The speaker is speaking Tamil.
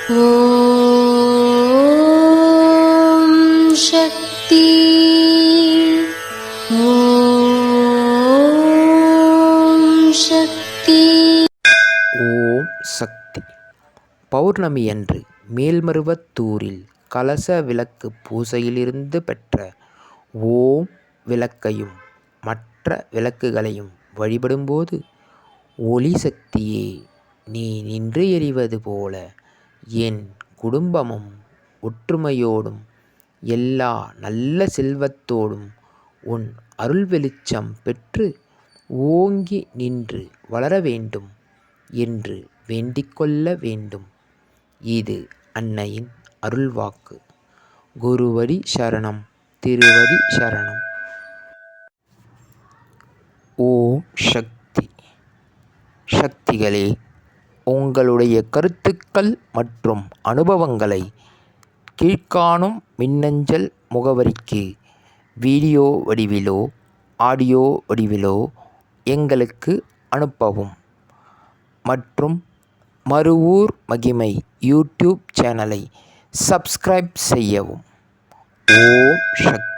ஓம் சக்தி. ஓம் சக்தி. ஓம் சக்தி. பௌர்ணமியன்று மேல்மருவத்தூரில் கலச விளக்கு பூசையிலிருந்து பெற்ற ஓம் விளக்கையும் மற்ற விளக்குகளையும் வழிபடும்போது, ஒளி சக்தியே, நீ நின்று எரிவது போல என் குடும்பமும் ஒற்றுமையோடும் எல்லா நல்ல செல்வத்தோடும் உன் அருள் வெளிச்சம் பெற்று ஓங்கி நின்று வளர வேண்டும் என்று வேண்டிக்கொள்ள வேண்டும். இது அன்னையின் அருள்வாக்கு. குருவடி சரணம், திருவடி சரணம். ஓம் சக்தி. சக்திகளே, உங்களுடைய கருத்துக்கள் மற்றும் அனுபவங்களை கீழ்க்காணும் மின்னஞ்சல் முகவரிக்கு வீடியோ வடிவிலோ ஆடியோ வடிவிலோ எங்களுக்கு அனுப்பவும். மற்றும் மறுவூர் மகிமை யூடியூப் சேனலை சப்ஸ்கிரைப் செய்யவும். ஓம் சக்தி.